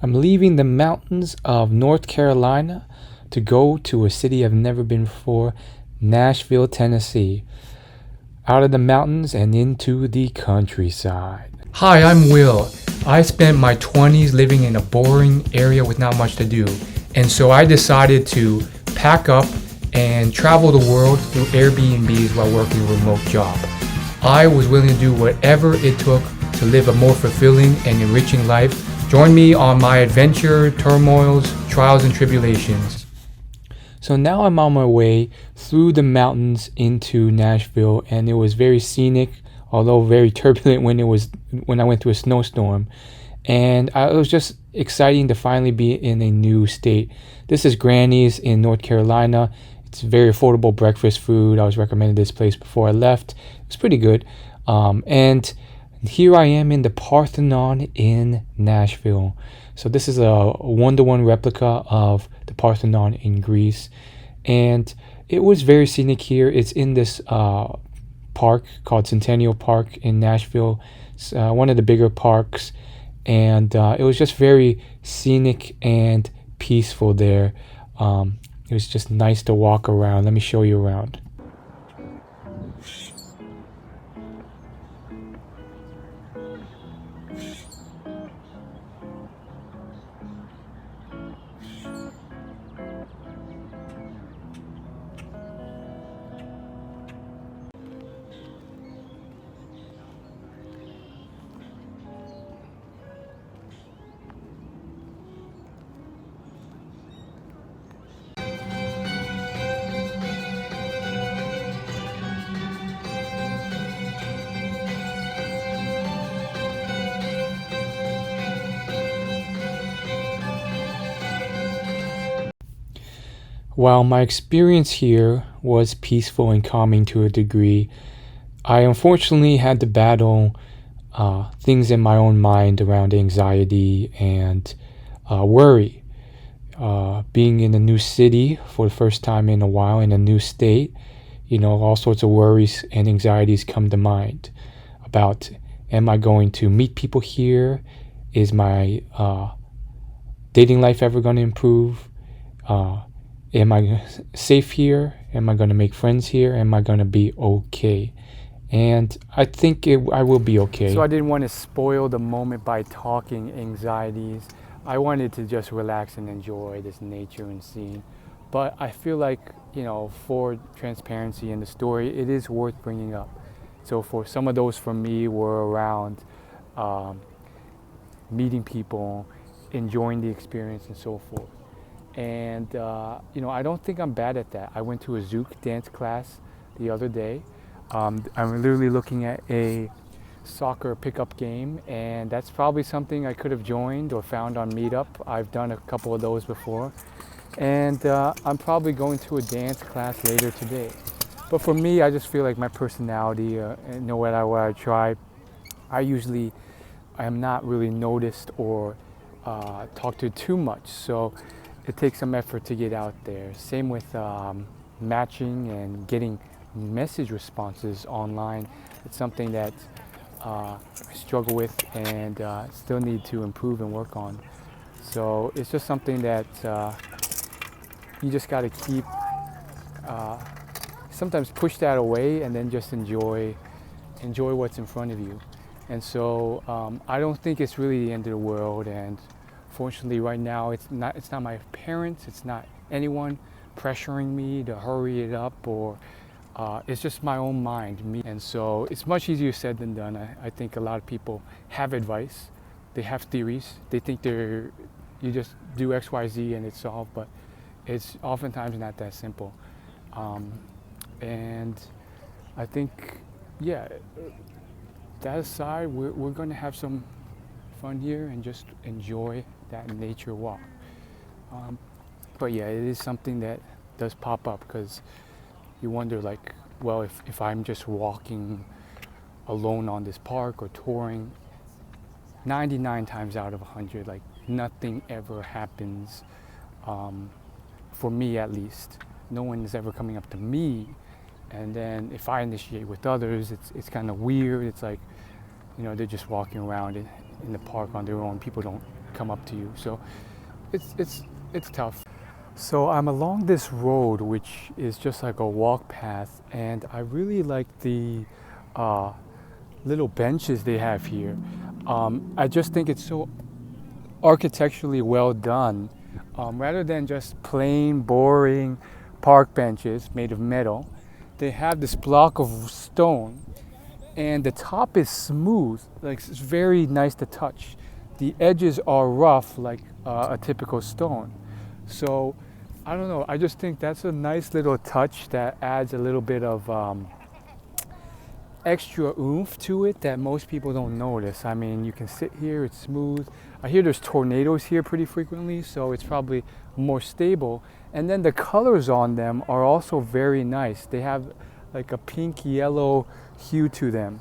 I'm leaving the mountains of North Carolina to go to a city I've never been before, Nashville, Tennessee. Out of the mountains and into the countryside. Hi, I'm Will. I spent my 20s living in a boring area with not much to do, and so I decided to pack up and travel the world through Airbnbs while working a remote job. I was willing to do whatever it took to live a more fulfilling and enriching life. Join me on my adventure, turmoils, trials, and tribulations. So now I'm on my way through the mountains into Nashville, and it was very scenic, although very turbulent when I went through a snowstorm. And it was just exciting to finally be in a new state. This is Granny's in North Carolina. It's very affordable breakfast food. I was recommended this place before I left. It's pretty good. And here I am in the Parthenon in Nashville. So this is a 1-to-1 replica of the Parthenon in Greece. And it was very scenic here. It's in this park called Centennial Park in Nashville. It's one of the bigger parks. And it was just very scenic and peaceful there. It was just nice to walk around. Let me show you around. While my experience here was peaceful and calming to a degree, I unfortunately had to battle things in my own mind around anxiety and worry. Being in a new city for the first time in a while, in a new state, all sorts of worries and anxieties come to mind about, am I going to meet people here? Is my dating life ever going to improve? Am I safe here? Am I going to make friends here? Am I going to be okay? And I think I will be okay. So I didn't want to spoil the moment by talking anxieties. I wanted to just relax and enjoy this nature and scene. But I feel like, for transparency in the story, it is worth bringing up. So for some of those for me were around meeting people, enjoying the experience and so forth. And, I don't think I'm bad at that. I went to a Zouk dance class the other day. I'm literally looking at a soccer pickup game, and that's probably something I could have joined or found on Meetup. I've done a couple of those before. And I'm probably going to a dance class later today. But for me, I just feel like my personality, no matter what I try, I am not really noticed or talked to too much. So it takes some effort to get out there. Same with matching and getting message responses online. It's something that I struggle with and still need to improve and work on. So it's just something that you just got to keep, sometimes push that away and then just enjoy what's in front of you. And so I don't think it's really the end of the world. And fortunately, right now, it's not my parents, it's not anyone pressuring me to hurry it up, or it's just my own mind. And so it's much easier said than done. I think a lot of people have advice, they have theories, they think you just do X, Y, Z and it's solved, but it's oftentimes not that simple. And I think, that aside, we're going to have some fun here and just enjoy that nature walk. But it is something that does pop up, because you wonder, like, well, if I'm just walking alone on this park or touring, 99 times out of 100, like, nothing ever happens, for me at least. No one is ever coming up to me. And then if I initiate with others, it's kind of weird. It's like, they're just walking around in the park on their own. People don't come up to you. So it's tough. So I'm along this road, which is just like a walk path, and I really like the little benches they have here. I just think it's so architecturally well done, rather than just plain, boring park benches made of metal. They have this block of stone, and the top is smooth, like it's very nice to touch. The edges are rough, like a typical stone. So I don't know, I just think that's a nice little touch that adds a little bit of extra oomph to it that most people don't notice. I mean, you can sit here, it's smooth. I hear there's tornadoes here pretty frequently, so it's probably more stable. And then the colors on them are also very nice. They have like a pink yellow hue to them.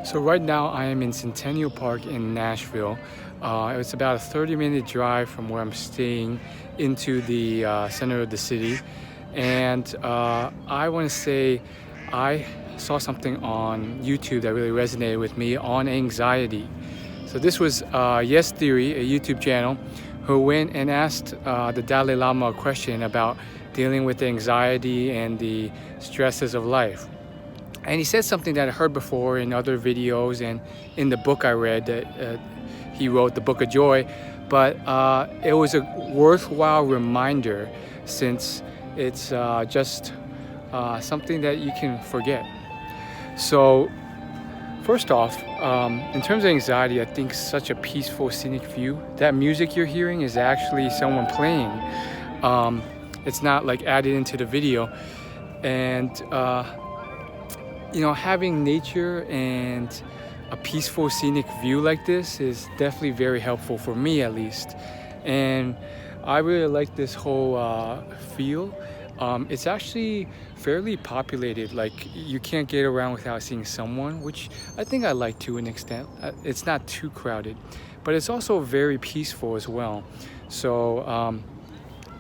So right now I am in Centennial Park in Nashville. It's about a 30-minute drive from where I'm staying into the center of the city. And I want to say I saw something on YouTube that really resonated with me on anxiety. So this was Yes Theory, a YouTube channel, who went and asked the Dalai Lama a question about dealing with anxiety and the stresses of life. And he said something that I heard before in other videos and in the book I read that he wrote, The Book of Joy. But it was a worthwhile reminder, since it's just something that you can forget. So first off, in terms of anxiety, I think such a peaceful scenic view. That music you're hearing is actually someone playing. It's not like added into the video. And you know, having nature and a peaceful scenic view like this is definitely very helpful for me, at least. And I really like this whole feel. It's actually fairly populated. Like, you can't get around without seeing someone, which I think I like to an extent. It's not too crowded, but it's also very peaceful as well. So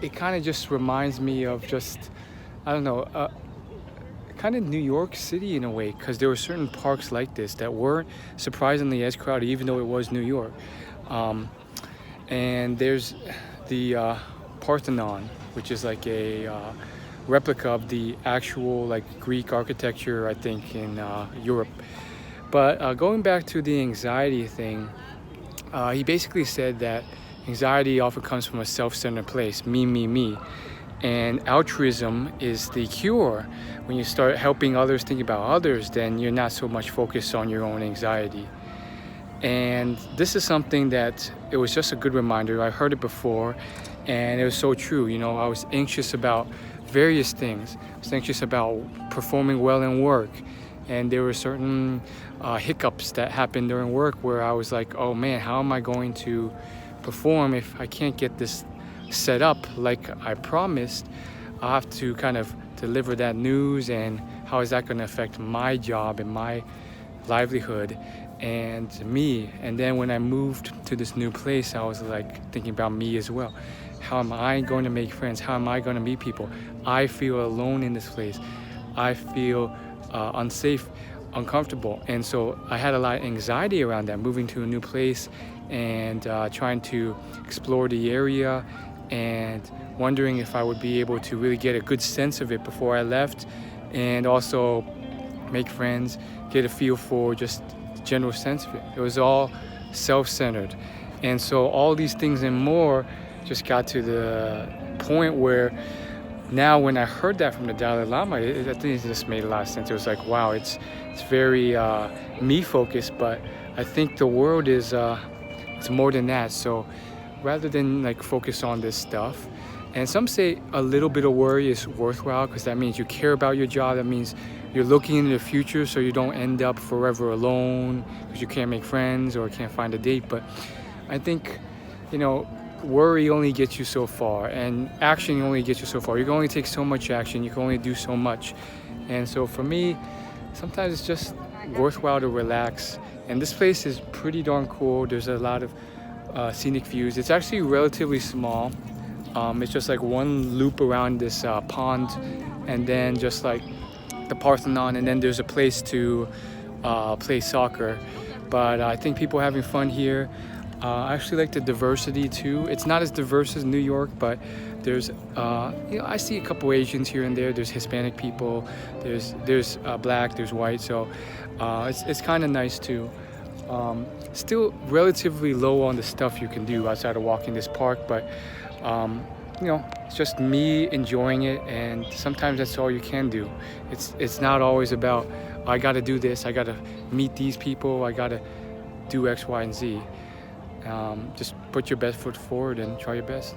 it kind of just reminds me of just, I don't know, kind of New York City in a way, because there were certain parks like this that weren't surprisingly as crowded, even though it was New York. And there's the Parthenon, which is like a replica of the actual like Greek architecture, I think, in Europe. But going back to the anxiety thing, he basically said that anxiety often comes from a self-centered place, me. And altruism is the cure. When you start helping others, think about others, then you're not so much focused on your own anxiety. And this is something that it was just a good reminder. I heard it before, and it was so true. You know, I was anxious about various things. I was anxious about performing well in work, and there were certain hiccups that happened during work where I was like, oh man, how am I going to perform if I can't get this set up like I promised? I have to kind of deliver that news, and how is that going to affect my job and my livelihood and me? And then when I moved to this new place, I was like thinking about me as well. How am I going to make friends? How am I going to meet people? I feel alone in this place. I feel unsafe, uncomfortable. And so I had a lot of anxiety around that, moving to a new place and trying to explore the area and wondering if I would be able to really get a good sense of it before I left, and also make friends, get a feel for just the general sense of it. It was all self-centered. And so all these things and more just got to the point where now when I heard that from the Dalai Lama, I think it just made a lot of sense. It was like, wow, it's very me focused, but I think the world is it's more than that. So rather than like focus on this stuff, and some say a little bit of worry is worthwhile, because that means you care about your job. That means you're looking into the future, so you don't end up forever alone because you can't make friends or can't find a date. But I think, you know, worry only gets you so far, and action only gets you so far. You can only take so much action. You can only do so much. And so for me, sometimes it's just worthwhile to relax. And this place is pretty darn cool. There's a lot of scenic views. It's actually relatively small. It's just like one loop around this pond, and then just like the Parthenon, and then there's a place to play soccer. But I think people are having fun here. I actually like the diversity too. It's not as diverse as New York, but there's I see a couple Asians here and there. There's Hispanic people. There's black. There's white. So it's kind of nice too. Still relatively low on the stuff you can do outside of walking this park, but it's just me enjoying it, and sometimes that's all you can do. It's not always about, I got to do this, I got to meet these people, I got to do X, Y, and Z. Just put your best foot forward and try your best.